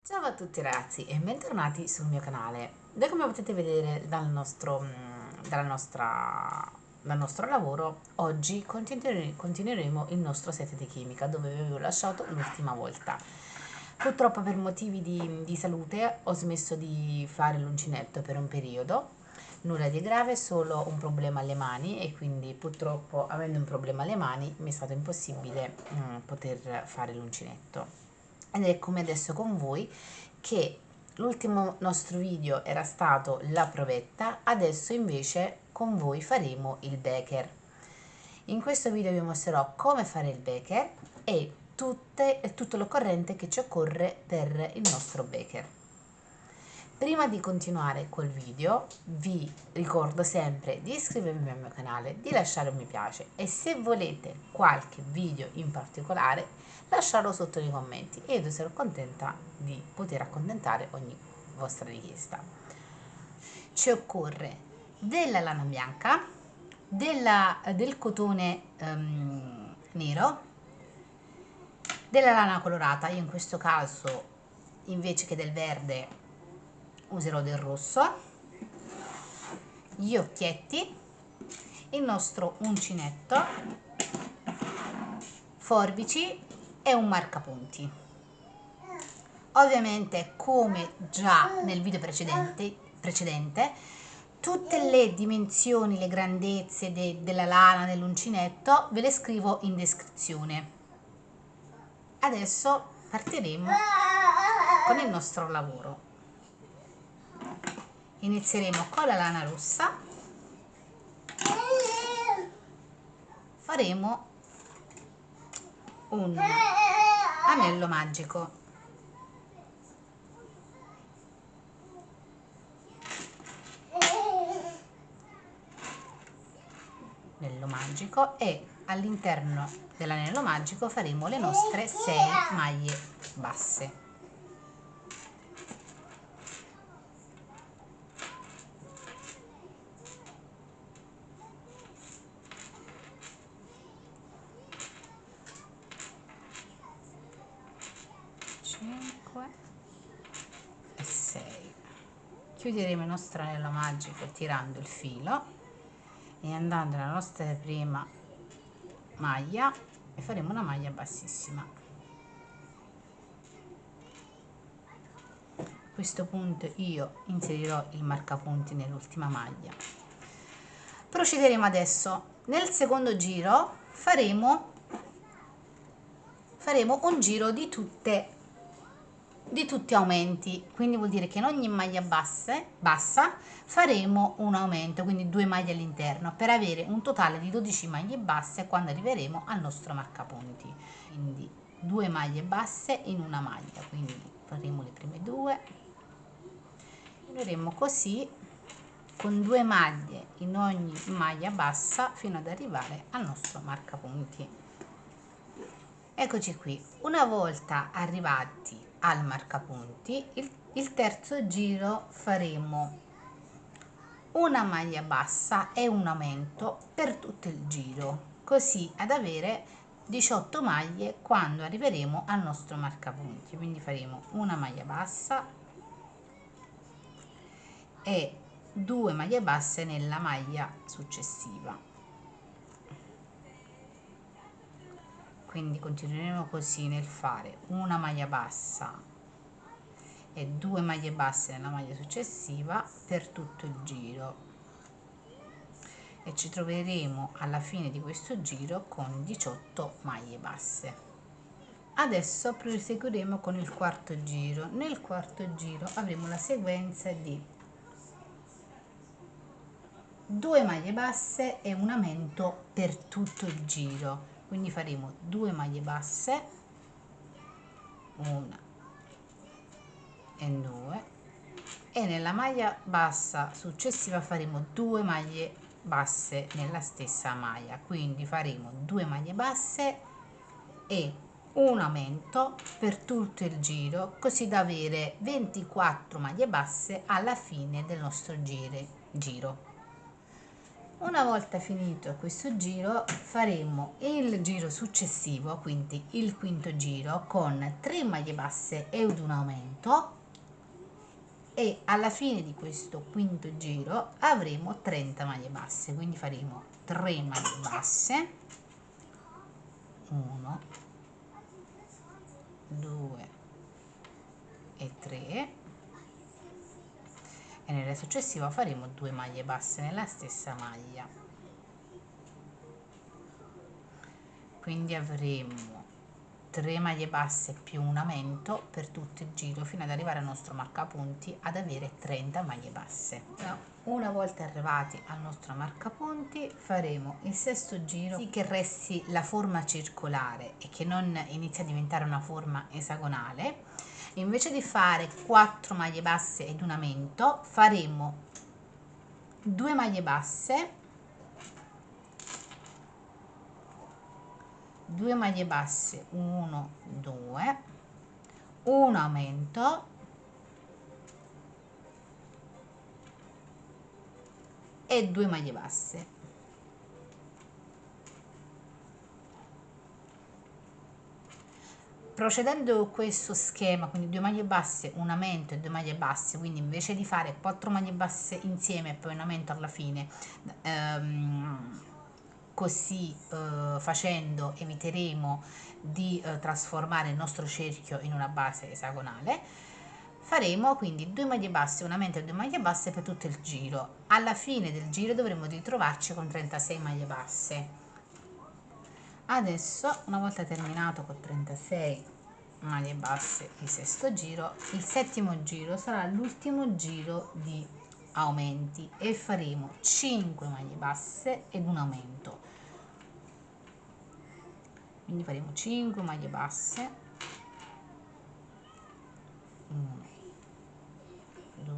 Ciao a tutti ragazzi e bentornati sul mio canale. Come potete vedere dal nostro lavoro, oggi continueremo il nostro set di chimica dove vi avevo lasciato l'ultima volta. Purtroppo per motivi di salute ho smesso di fare l'uncinetto per un periodo, nulla di grave, solo un problema alle mani e quindi purtroppo avendo un problema alle mani mi è stato impossibile poter fare l'uncinetto. Ed è come adesso con voi che l'ultimo nostro video era stato la provetta, adesso invece con voi faremo il becker. In questo video vi mostrerò come fare il becker e tutto l'occorrente che ci occorre per il nostro becker. Prima di continuare col video vi ricordo sempre di iscrivervi al mio canale, di lasciare un mi piace e se volete qualche video in particolare lasciarlo sotto nei commenti e io sarò contenta di poter accontentare ogni vostra richiesta. Ci occorre della lana bianca, del cotone nero, della lana colorata, io in questo caso invece che del verde userò del rosso, gli occhietti, il nostro uncinetto, forbici e un marcapunti. Ovviamente, come già nel video precedente, tutte le dimensioni, le grandezze della lana dell'uncinetto ve le scrivo in descrizione. Adesso partiremo con il nostro lavoro. Inizieremo con la lana rossa, faremo un anello magico. Anello magico e all'interno dell'anello magico faremo le nostre 6 maglie basse. E 6. Chiuderemo il nostro anello magico tirando il filo e andando nella nostra prima maglia e faremo una maglia bassissima. A questo punto io inserirò il marcapunti nell'ultima maglia. Procederemo adesso nel secondo giro, faremo un giro di tutti aumenti, quindi vuol dire che in ogni maglia bassa faremo un aumento, quindi 2 maglie all'interno per avere un totale di 12 maglie basse quando arriveremo al nostro marcapunti. Quindi 2 maglie basse in una maglia, quindi faremo le prime 2, continueremo così con 2 maglie in ogni maglia bassa fino ad arrivare al nostro marcapunti. Eccoci qui, una volta arrivati al marcapunti, il terzo giro faremo una maglia bassa e un aumento per tutto il giro, così ad avere 18 maglie quando arriveremo al nostro marcapunti. Quindi faremo una maglia bassa e 2 maglie basse nella maglia successiva. Quindi continueremo così nel fare una maglia bassa e 2 maglie basse nella maglia successiva per tutto il giro e ci troveremo alla fine di questo giro con 18 maglie basse. Adesso proseguiremo con il quarto giro. Nel quarto giro avremo la sequenza di 2 maglie basse e un aumento per tutto il giro, quindi faremo 2 maglie basse, una e 2, e nella maglia bassa successiva faremo 2 maglie basse nella stessa maglia, quindi faremo 2 maglie basse e un aumento per tutto il giro, così da avere 24 maglie basse alla fine del nostro giro. Una volta finito questo giro faremo il giro successivo, quindi il quinto giro, con 3 maglie basse ed un aumento, e alla fine di questo quinto giro avremo 30 maglie basse, quindi faremo 3 maglie basse, 1, 2 e 3, e nella successiva faremo 2 maglie basse nella stessa maglia, quindi avremo 3 maglie basse più un aumento per tutto il giro fino ad arrivare al nostro marcapunti ad avere 30 maglie basse. Una volta arrivati al nostro marcapunti faremo il sesto giro, sì, che resti la forma circolare e che non inizi a diventare una forma esagonale. Invece di fare 4 maglie basse ed un aumento faremo 2 maglie basse, 2 maglie basse, 1, 2, un aumento e 2 maglie basse. Procedendo questo schema, quindi 2 maglie basse, un aumento e 2 maglie basse, quindi invece di fare 4 maglie basse insieme e poi un aumento alla fine, così facendo eviteremo di trasformare il nostro cerchio in una base esagonale. Faremo quindi 2 maglie basse, un aumento e 2 maglie basse per tutto il giro. Alla fine del giro dovremo ritrovarci con 36 maglie basse. Adesso, una volta terminato con 36 maglie basse il sesto giro, il settimo giro sarà l'ultimo giro di aumenti e faremo 5 maglie basse ed un aumento, quindi faremo 5 maglie basse, 1, 2,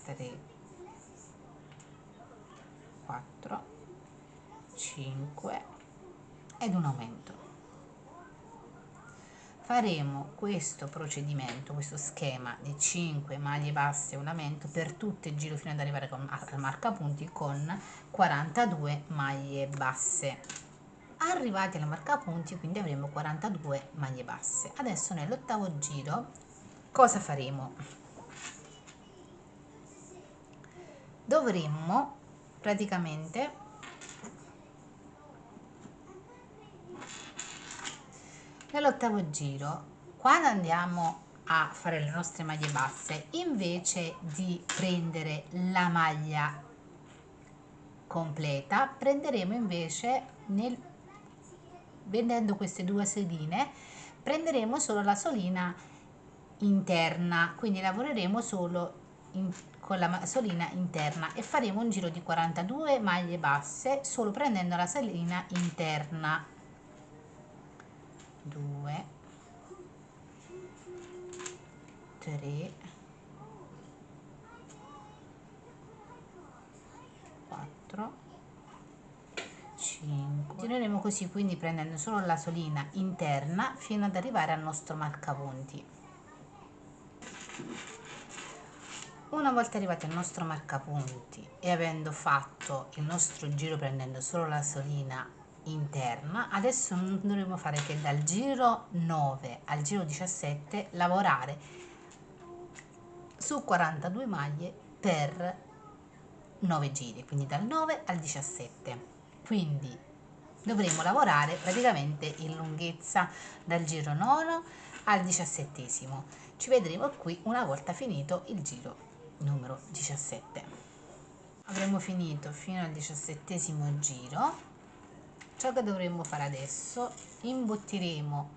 3, 4, 5 ed un aumento. Faremo questo procedimento, questo schema di 5 maglie basse e un aumento per tutto il giro fino ad arrivare al marcapunti con 42 maglie basse. Arrivati al marcapunti quindi avremo 42 maglie basse. Adesso nell'ottavo giro cosa faremo? Dovremmo praticamente nell'ottavo giro, quando andiamo a fare le nostre maglie basse, invece di prendere la maglia completa, prenderemo invece vendendo queste due soline, prenderemo solo la solina interna, quindi lavoreremo solo con la solina interna e faremo un giro di 42 maglie basse solo prendendo la solina interna. 2, 3, 4, 5. Continueremo così, quindi prendendo solo la solina interna fino ad arrivare al nostro marcapunti. Una volta arrivati al nostro marcapunti e avendo fatto il nostro giro prendendo solo la solina interna, adesso non dovremo fare che dal giro 9 al giro 17 lavorare su 42 maglie per 9 giri, quindi dal 9 al 17. Quindi dovremo lavorare praticamente in lunghezza dal giro 9 al 17esimo. Ci vedremo qui una volta finito il giro numero 17. Avremo finito fino al 17esimo giro. Ciò che dovremmo fare adesso, imbottiremo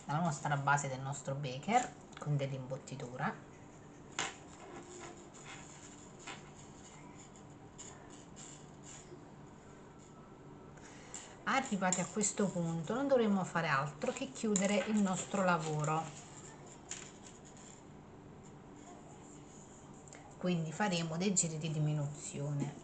la nostra base del nostro beker con dell'imbottitura. Arrivati a questo punto non dovremmo fare altro che chiudere il nostro lavoro, quindi faremo dei giri di diminuzione.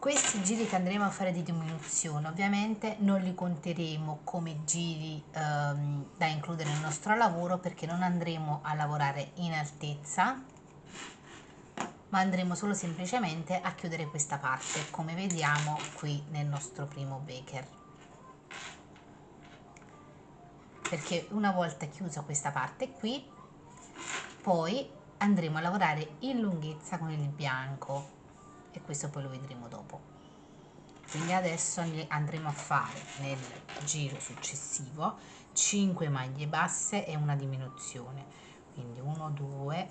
questi giri che andremo a fare di diminuzione ovviamente non li conteremo come giri da includere nel nostro lavoro, perché non andremo a lavorare in altezza, ma andremo solo semplicemente a chiudere questa parte, come vediamo qui nel nostro primo beker. Perché una volta chiusa questa parte qui, poi andremo a lavorare in lunghezza con il bianco, e questo poi lo vedremo dopo. Quindi adesso andremo a fare nel giro successivo 5 maglie basse e una diminuzione, quindi 1 2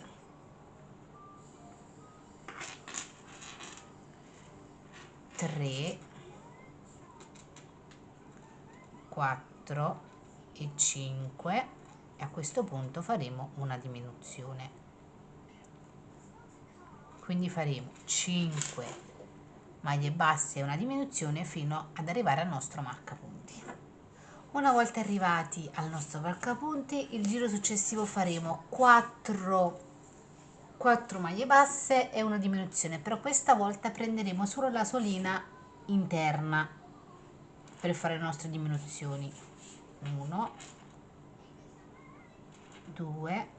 3 4 e 5, e a questo punto faremo una diminuzione, quindi faremo 5 maglie basse e una diminuzione fino ad arrivare al nostro marcapunti. Una volta arrivati al nostro marcapunti, il giro successivo faremo 4 maglie basse e una diminuzione, però questa volta prenderemo solo la solina interna per fare le nostre diminuzioni. 1 2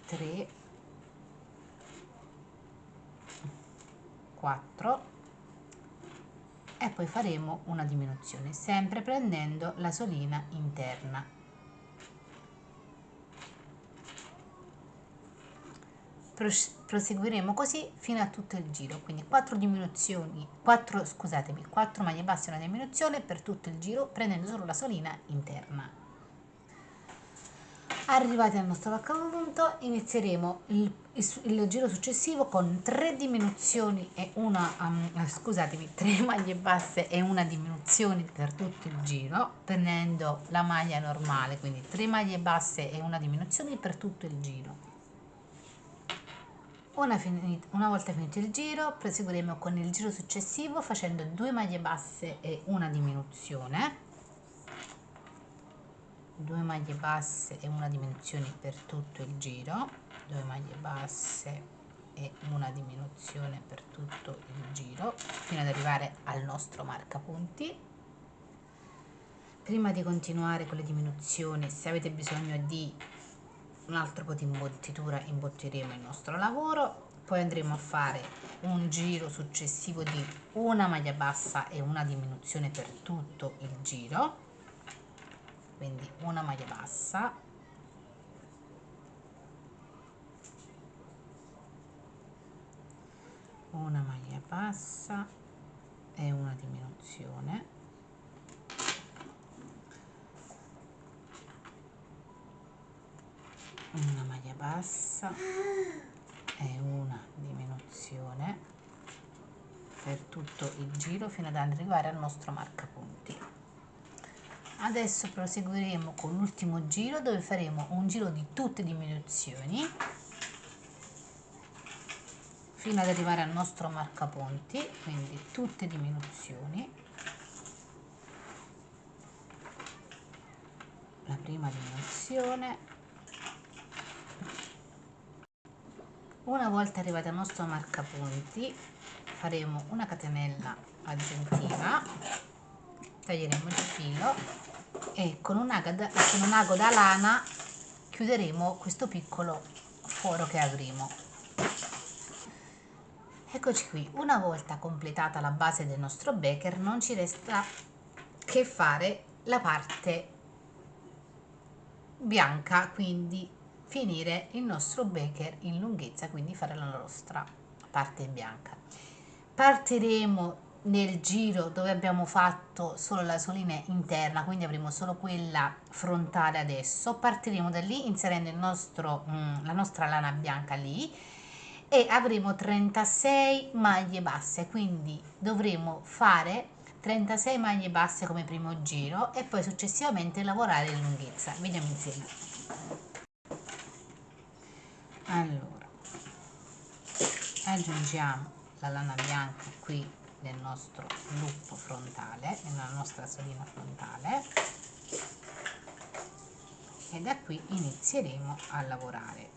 3 4 e poi faremo una diminuzione, sempre prendendo la solina interna. Proseguiremo così fino a tutto il giro, quindi 4 maglie basse e una diminuzione per tutto il giro, prendendo solo la solina interna. Arrivati al nostro marcapunto, inizieremo il giro successivo con 3 diminuzioni e una, 3 maglie basse e una diminuzione per tutto il giro, prendendo la maglia normale, quindi 3 maglie basse e una diminuzione per tutto il giro. Una volta finito il giro, proseguiremo con il giro successivo facendo 2 maglie basse e una diminuzione. 2 maglie basse e una diminuzione per tutto il giro, 2 maglie basse e una diminuzione per tutto il giro fino ad arrivare al nostro marcapunti. Prima di continuare con le diminuzioni, se avete bisogno di un altro po' di imbottitura, imbottiremo il nostro lavoro, poi andremo a fare un giro successivo di una maglia bassa e una diminuzione per tutto il giro, quindi una maglia bassa, una maglia bassa e una diminuzione, una maglia bassa e una diminuzione per tutto il giro fino ad arrivare al nostro marcapunti. Adesso proseguiremo con l'ultimo giro, dove faremo un giro di tutte diminuzioni fino ad arrivare al nostro marcapunti, quindi tutte diminuzioni. La prima diminuzione. Una volta arrivati al nostro marcapunti, faremo una catenella aggiuntiva, taglieremo il filo e con un ago da lana chiuderemo questo piccolo foro che avremo. Eccoci qui, una volta completata la base del nostro beker non ci resta che fare la parte bianca, quindi finire il nostro beker in lunghezza, quindi fare la nostra parte bianca. Partiremo nel giro dove abbiamo fatto solo la solina interna, quindi avremo solo quella frontale. Adesso partiremo da lì inserendo la nostra lana bianca lì, e avremo 36 maglie basse, quindi dovremo fare 36 maglie basse come primo giro e poi successivamente lavorare in lunghezza. Vediamo insieme. Allora, aggiungiamo la lana bianca qui nel nostro loop frontale, nella nostra solina frontale, e da qui inizieremo a lavorare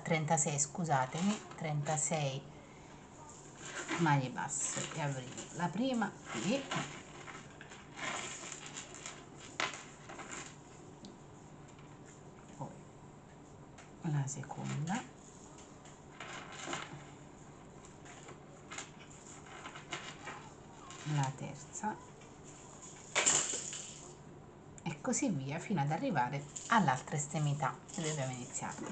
36 maglie maglie basse e aprire la prima qui, poi la seconda, la terza e così via fino ad arrivare all'altra estremità dove abbiamo iniziato.